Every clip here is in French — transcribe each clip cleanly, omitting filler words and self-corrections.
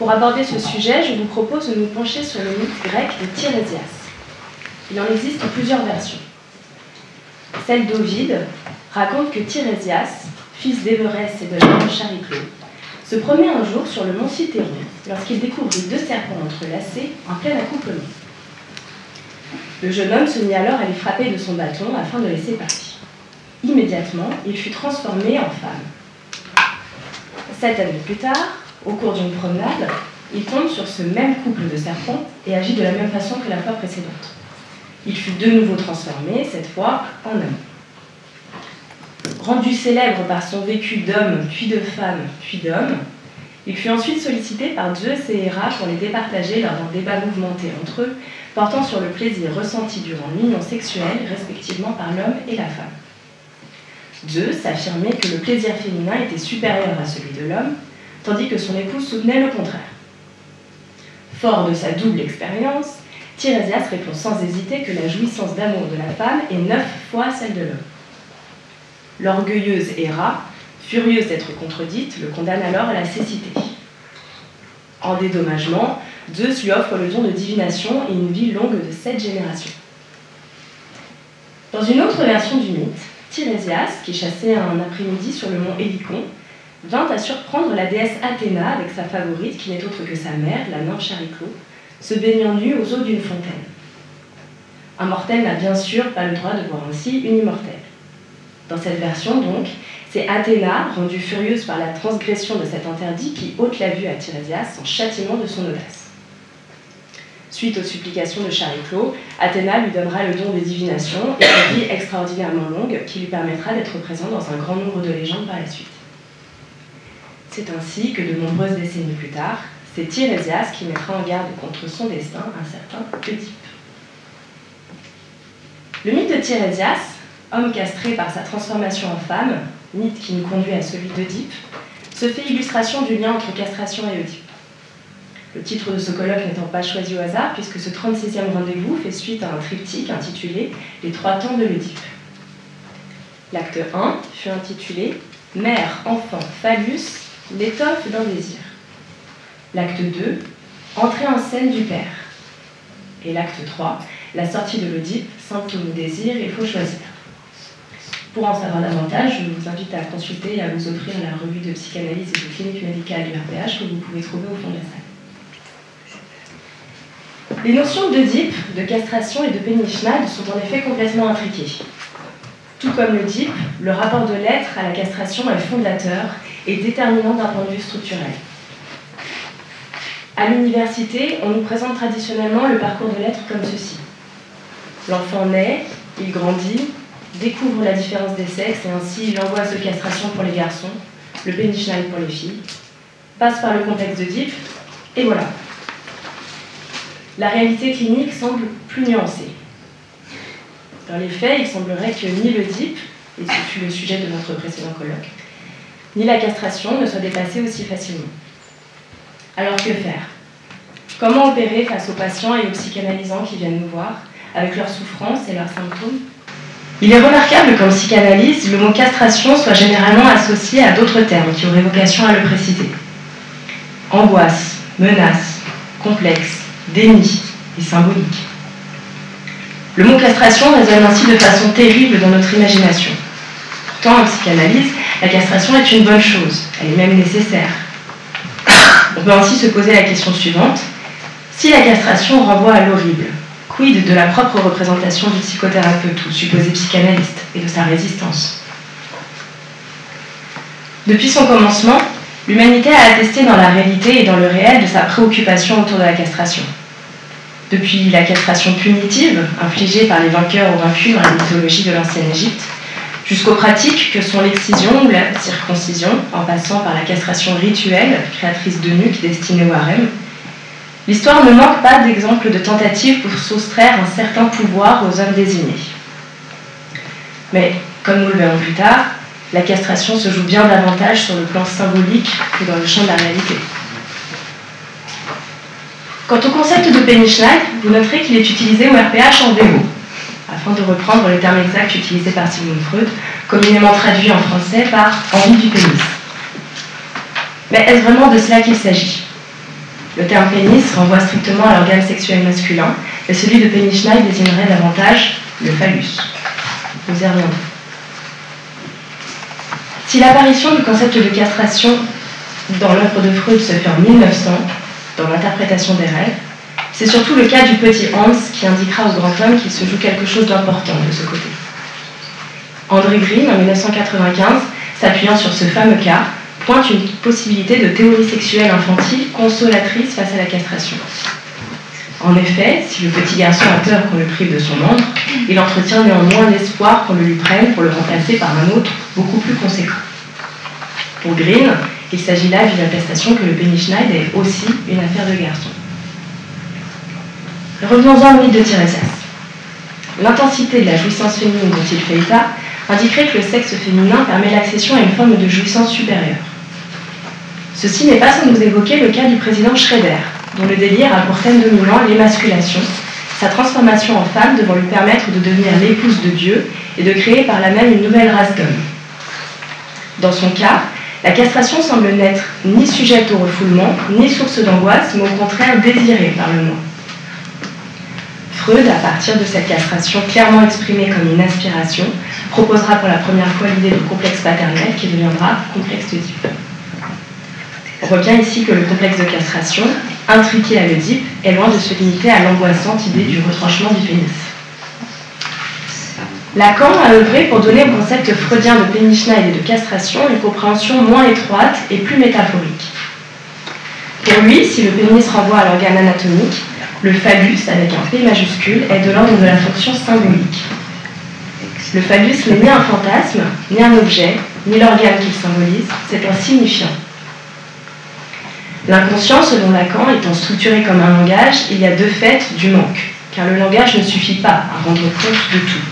Pour aborder ce sujet, je vous propose de nous pencher sur le mythe grec de Tirésias. Il en existe plusieurs versions. Celle d'Ovide raconte que Tirésias, fils d'Émérès et de la nymphe Chariclo, se promenait un jour sur le mont Cithéron lorsqu'il découvrit deux serpents entrelacés en plein accouplement. Le jeune homme se mit alors à les frapper de son bâton afin de les séparer. Immédiatement, il fut transformé en femme. 7 années plus tard, au cours d'une promenade, il tombe sur ce même couple de serpents et agit de la même façon que la fois précédente. Il fut de nouveau transformé, cette fois en homme. Rendu célèbre par son vécu d'homme, puis de femme, puis d'homme, il fut ensuite sollicité par Zeus et Héra pour les départager lors d'un débat mouvementé entre eux, portant sur le plaisir ressenti durant l'union sexuelle, respectivement par l'homme et la femme. Zeus affirmait que le plaisir féminin était supérieur à celui de l'homme, tandis que son épouse soutenait le contraire. Fort de sa double expérience, Tirésias répond sans hésiter que la jouissance d'amour de la femme est 9 fois celle de l'homme. L'orgueilleuse Héra, furieuse d'être contredite, le condamne alors à la cécité. En dédommagement, Zeus lui offre le don de divination et une vie longue de 7 générations. Dans une autre version du mythe, Tirésias, qui chassait un après-midi sur le mont Hélicon, vint à surprendre la déesse Athéna avec sa favorite, qui n'est autre que sa mère, la nymphe Chariclo, se baignant nue aux eaux d'une fontaine. Un mortel n'a bien sûr pas le droit de voir ainsi une immortelle. Dans cette version, donc, c'est Athéna, rendue furieuse par la transgression de cet interdit, qui ôte la vue à Tirésias en châtiment de son audace. Suite aux supplications de Chariclo, Athéna lui donnera le don de divination et une vie extraordinairement longue qui lui permettra d'être présent dans un grand nombre de légendes par la suite. C'est ainsi que de nombreuses décennies plus tard, c'est Tirésias qui mettra en garde contre son destin un certain Oedipe. Le mythe de Tirésias, homme castré par sa transformation en femme, mythe qui nous conduit à celui d'Oedipe, se fait illustration du lien entre castration et Oedipe. Le titre de ce colloque n'étant pas choisi au hasard, puisque ce 36e rendez-vous fait suite à un triptyque intitulé « Les 3 temps de l'Oedipe ». L'acte 1 fut intitulé « Mère, enfant, phallus, l'étoffe d'un désir ». L'acte 2 « Entrée en scène du père ». Et l'acte 3 « La sortie de l'Oedipe, symptôme ou désir, il faut choisir ». Pour en savoir davantage, je vous invite à consulter et à vous offrir la revue de psychanalyse et de clinique médicale du RPH que vous pouvez trouver au fond de la salle. Les notions d'Oedipe, de castration et de pénichnade sont en effet complètement intriquées. Tout comme l'Oedipe, le rapport de l'être à la castration est fondateur et déterminant d'un point de vue structurel. À l'université, on nous présente traditionnellement le parcours de l'être comme ceci. L'enfant naît, il grandit, découvre la différence des sexes et ainsi l'angoisse de castration pour les garçons, le pénichnade pour les filles, passe par le complexe d'Oedipe, et voilà. La réalité clinique semble plus nuancée. Dans les faits, il semblerait que ni l'Oedipe, et ce fut le sujet de notre précédent colloque, ni la castration ne soient dépassées aussi facilement. Alors que faire? Comment opérer face aux patients et aux psychanalysants qui viennent nous voir, avec leurs souffrances et leurs symptômes? Il est remarquable qu'en psychanalyse, le mot castration soit généralement associé à d'autres termes qui auraient vocation à le préciser. Angoisse, menace, complexe, déni et symbolique. Le mot castration résonne ainsi de façon terrible dans notre imagination. Pourtant, en psychanalyse, la castration est une bonne chose, elle est même nécessaire. On peut ainsi se poser la question suivante. Si la castration renvoie à l'horrible, quid de la propre représentation du psychothérapeute ou supposé psychanalyste et de sa résistance? Depuis son commencement, l'humanité a attesté dans la réalité et dans le réel de sa préoccupation autour de la castration. Depuis la castration punitive, infligée par les vainqueurs aux vaincus dans la mythologie de l'ancienne Égypte, jusqu'aux pratiques que sont l'excision ou la circoncision, en passant par la castration rituelle, créatrice d'eunuques destinée au harem, l'histoire ne manque pas d'exemples de tentatives pour soustraire un certain pouvoir aux hommes désignés. Mais, comme nous le verrons plus tard, la castration se joue bien davantage sur le plan symbolique que dans le champ de la réalité. Quant au concept de pénichnade, vous noterez qu'il est utilisé au RPH en VO, afin de reprendre le terme exact utilisé par Sigmund Freud, communément traduit en français par « envie du pénis ». Mais est-ce vraiment de cela qu'il s'agit? Le terme pénis renvoie strictement à l'organe sexuel masculin, et celui de Pénischneid désignerait davantage le phallus. Nous y reviendrons. Si l'apparition du concept de castration dans l'œuvre de Freud se fait en 1900, dans l'interprétation des rêves, c'est surtout le cas du petit Hans qui indiquera au grand homme qu'il se joue quelque chose d'important de ce côté. André Green, en 1995, s'appuyant sur ce fameux cas, pointe une possibilité de théorie sexuelle infantile consolatrice face à la castration. En effet, si le petit garçon a peur qu'on le prive de son membre, il entretient néanmoins l'espoir qu'on le lui prenne pour le remplacer par un autre beaucoup plus conséquent. Pour Green, il s'agit là d'une attestation que le Pénischneid est aussi une affaire de garçon. Revenons-en au mythe de Tiresias. L'intensité de la jouissance féminine dont il fait état indiquerait que le sexe féminin permet l'accession à une forme de jouissance supérieure. Ceci n'est pas sans nous évoquer le cas du président Schroeder, dont le délire a pour thème dominant l'émasculation, sa transformation en femme devant lui permettre de devenir l'épouse de Dieu et de créer par là même une nouvelle race d'hommes. Dans son cas, la castration semble n'être ni sujette au refoulement, ni source d'angoisse, mais au contraire désirée par le moi. Freud, à partir de cette castration clairement exprimée comme une aspiration, proposera pour la première fois l'idée de complexe paternel qui deviendra complexe d'Oedipe. On voit bien ici que le complexe de castration, intriqué à l'Oedipe, est loin de se limiter à l'angoissante idée du retranchement du pénis. Lacan a œuvré pour donner au concept freudien de Pénischneid et de castration une compréhension moins étroite et plus métaphorique. Pour lui, si le pénis renvoie à l'organe anatomique, le phallus, avec un P majuscule, est de l'ordre de la fonction symbolique. Le phallus n'est ni un fantasme, ni un objet, ni l'organe qu'il symbolise, c'est un signifiant. L'inconscient, selon Lacan, étant structuré comme un langage, il y a de fait du manque, car le langage ne suffit pas à rendre compte de tout.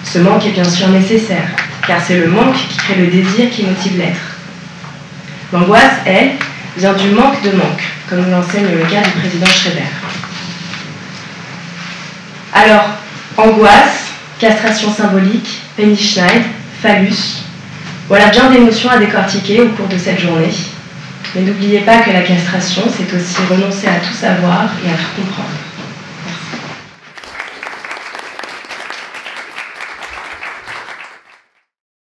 Ce manque est bien sûr nécessaire, car c'est le manque qui crée le désir qui motive l'être. L'angoisse, elle, vient du manque de manque, comme nous l'enseigne le cas du président Schroeder. Alors, angoisse, castration symbolique, Pénischneid, phallus, voilà bien des notions à décortiquer au cours de cette journée. Mais n'oubliez pas que la castration, c'est aussi renoncer à tout savoir et à tout comprendre.